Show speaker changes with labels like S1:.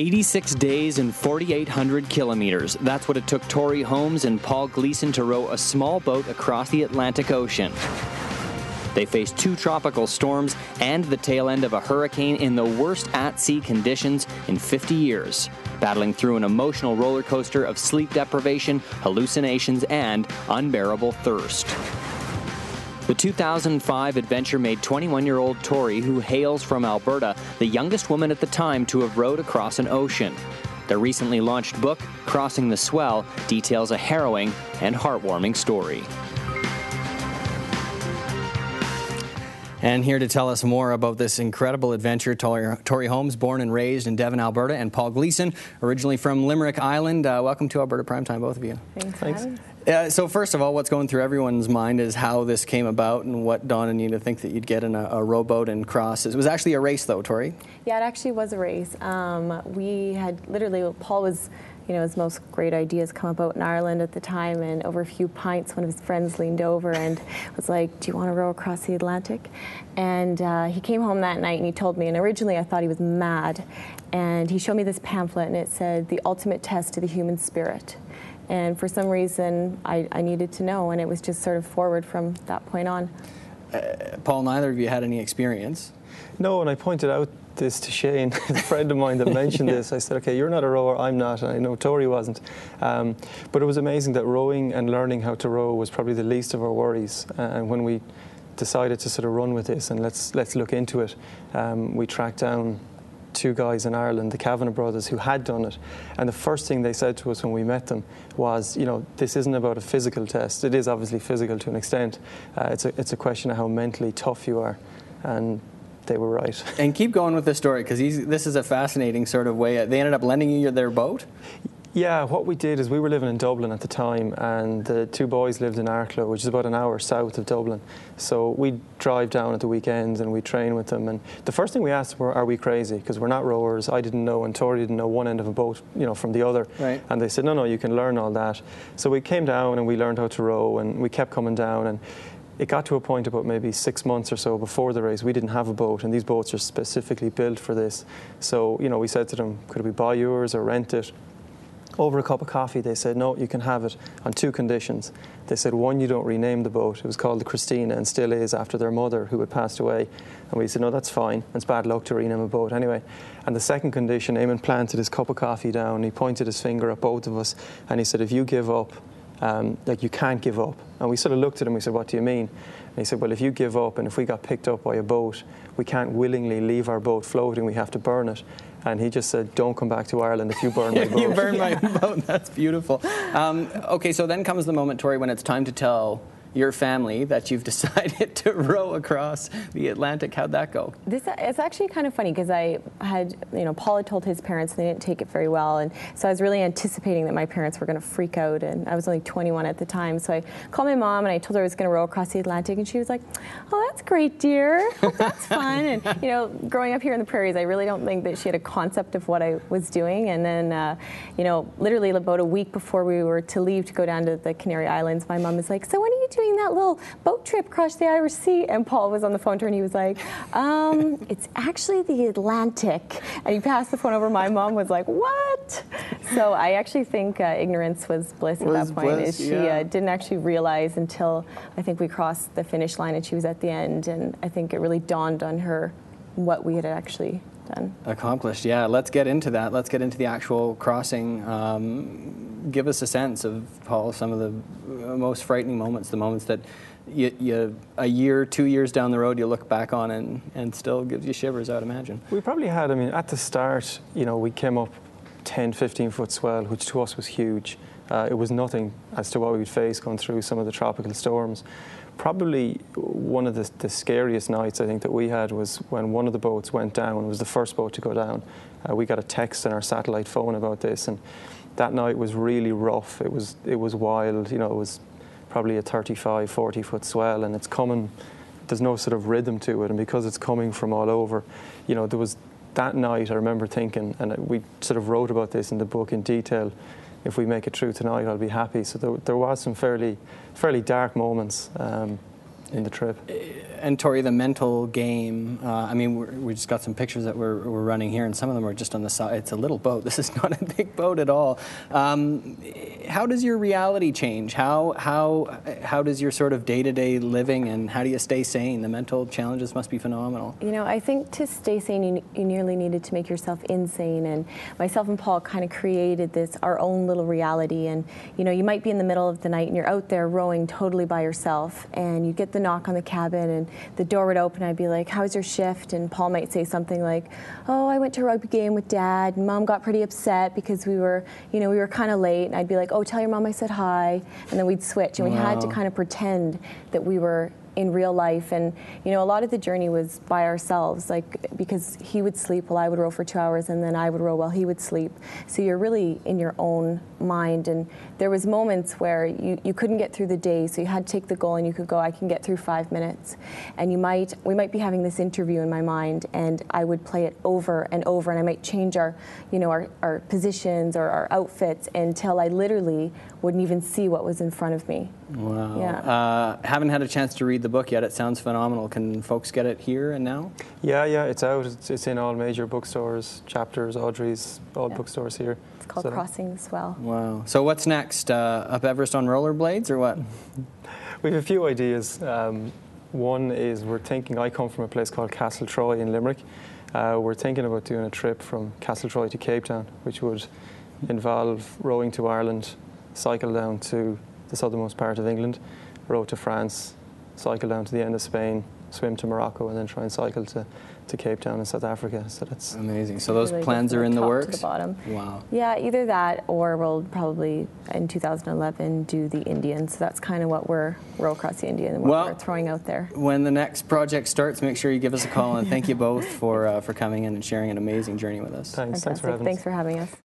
S1: 86 days and 4,800 kilometers. That's what it took Tori Holmes and Paul Gleeson to row a small boat across the Atlantic Ocean. They faced 2 tropical storms and the tail end of a hurricane in the worst at-sea conditions in 50 years, battling through an emotional roller coaster of sleep deprivation, hallucinations, and unbearable thirst. The 2005 adventure made 21-year-old Tori, who hails from Alberta, the youngest woman at the time to have rowed across an ocean. Their recently launched book, Crossing the Swell, details a harrowing and heartwarming story. And here to tell us more about this incredible adventure, Tori Holmes, born and raised in Devon, Alberta, and Paul Gleeson, originally from Limerick Island. Welcome to Alberta Primetime, both of you. Thanks. So first of all, what's going through everyone's mind is how this came about and what dawned on you to think that you'd get in a rowboat and cross. It was actually a race, though, Tori.
S2: Yeah, it actually was a race. We had literally, Paul was, his most great ideas come about in Ireland at the time, and over a few pints, one of his friends leaned over and was like, "Do you want to row across the Atlantic?" And he came home that night and he told me, and originally I thought he was mad, and he showed me this pamphlet and it said, "The ultimate test of the human spirit." And for some reason, I needed to know, and it was just sort of forward from that point on.
S1: Paul, neither of you had any experience.
S3: No, and I pointed out this to Shane, a friend of mine that mentioned this. I said, okay, you're not a rower, I'm not, and I know Tori wasn't. But it was amazing that rowing and learning how to row was probably the least of our worries. And when we decided to sort of run with this and let's look into it, we tracked down 2 guys in Ireland, the Kavanagh brothers, who had done it. And the first thing they said to us when we met them was, this isn't about a physical test. It is obviously physical to an extent. It's a question of how mentally tough you are. And they were right.
S1: And keep going with this story, because this is a fascinating sort of way. They ended up lending you their boat?
S3: Yeah, what we did is we were living in Dublin at the time, and the 2 boys lived in Arklow, which is about an hour south of Dublin. So we'd drive down at the weekends and we'd train with them. And the first thing we asked were, are we crazy? Because we're not rowers. I didn't know, and Tori didn't know one end of a boat, from the other.
S1: Right.
S3: And they said, no, you can learn all that. So we came down and we learned how to row, and we kept coming down. And it got to a point about maybe 6 months or so before the race, we didn't have a boat, and these boats are specifically built for this. So, we said to them, could we buy yours or rent it? Over a cup of coffee, they said, no, you can have it on 2 conditions. They said, one, you don't rename the boat. It was called the Christina and still is, after their mother who had passed away. And we said, no, that's fine. It's bad luck to rename a boat anyway. And the second condition, Eamon planted his cup of coffee down. He pointed his finger at both of us and he said, if you give up, you can't give up. And we sort of looked at him, we said, what do you mean? And he said, well, if you give up and if we got picked up by a boat, we can't willingly leave our boat floating, we have to burn it. And he just said, don't come back to Ireland if you burn my boat.
S1: You burn my boat, that's beautiful. Okay, so then comes the moment, Tori, when it's time to tell your family that you've decided to row across the Atlantic. How'd that go?
S2: It's actually kind of funny because I had, Paul had told his parents, and they didn't take it very well, and so I was really anticipating that my parents were going to freak out, and I was only 21 at the time, so I called my mom and I told her I was going to row across the Atlantic, and she was like, oh, that's great, dear. Oh, that's fun. And, growing up here in the prairies, I really don't think that she had a concept of what I was doing, and then, literally about a week before we were to leave to go down to the Canary Islands, my mom was like, so when are you doing that little boat trip across the Irish Sea? And Paul was on the phone to her and he was like, it's actually the Atlantic. And he passed the phone over. My mom was like, what? So I actually think ignorance was bliss at that point. She didn't actually realize until I think we crossed the finish line and she was at the end, and I think it really dawned on her what we had actually done. Accomplished,
S1: yeah. Let's get into that. Let's get into the actual crossing. Give us a sense of, Paul, some of the most frightening moments, the moments that you a year, 2 years down the road, you look back on and still gives you shivers, I'd imagine.
S3: We probably had, at the start, we came up 10, 15-foot swell, which to us was huge. It was nothing as to what we'd face going through some of the tropical storms. Probably one of the scariest nights I think that we had was when one of the boats went down. It was the first boat to go down. We got a text on our satellite phone about this, and that night was really rough. It was wild. It was probably a 35, 40-foot swell, and it's coming. There's no sort of rhythm to it, and because it's coming from all over, there was that night. I remember thinking, and we sort of wrote about this in the book in detail. If we make it through tonight, I'll be happy. So there was some fairly dark moments. in the trip.
S1: And Tori, the mental game, I mean, we just got some pictures that we're running here, and some of them are just on the side. It's a little boat. This is not a big boat at all. How does your reality change? How does your sort of day-to-day living, and how do you stay sane? The mental challenges must be phenomenal.
S2: You know, I think to stay sane, you nearly needed to make yourself insane, and myself and Paul kind of created this, our own little reality. And, you know, you might be in the middle of the night and you're out there rowing totally by yourself, and you get the knock on the cabin and the door would open. I'd be like, how's your shift? And Paul might say something like, oh, I went to a rugby game with Dad, and Mom got pretty upset because we were kind of late. And I'd be like, oh, tell your mom I said hi. And then we'd switch, and we had to kind of pretend that we were in real life. And you know, a lot of the journey was by ourselves, like, because he would sleep while I would row for 2 hours, and then I would row while he would sleep. So you're really in your own mind. And there was moments where you couldn't get through the day, so you had to take the goal and you could go, I can get through 5 minutes. And we might be having this interview in my mind, and I would play it over and over, and I might change our positions or our outfits until I literally wouldn't even see what was in front of me.
S1: Wow.
S2: Yeah.
S1: Haven't had a chance to read the book yet. It sounds phenomenal. Can folks get it here and now?
S3: Yeah, it's out. It's in all major bookstores, Chapters, Audrey's, all bookstores here.
S2: It's called Crossing the Swell.
S1: Wow. So what's next? Up Everest on rollerblades or what?
S3: We have a few ideas. One is I come from a place called Castletroy in Limerick. We're thinking about doing a trip from Castletroy to Cape Town, which would involve rowing to Ireland, cycle down to the southernmost part of England, row to France, cycle down to the end of Spain, swim to Morocco, and then try and cycle to Cape Town in South Africa. So that's
S1: amazing. So those
S2: really
S1: plans are in the works?
S2: To the bottom.
S1: Wow.
S2: Yeah, either that, or we'll probably in 2011 do the Indian. So that's kind of what we're row across the Indian and what we're throwing out there.
S1: When the next project starts, make sure you give us a call, and thank you both for coming in and sharing an amazing journey with us.
S3: Thanks for having us.
S2: Thanks for having us.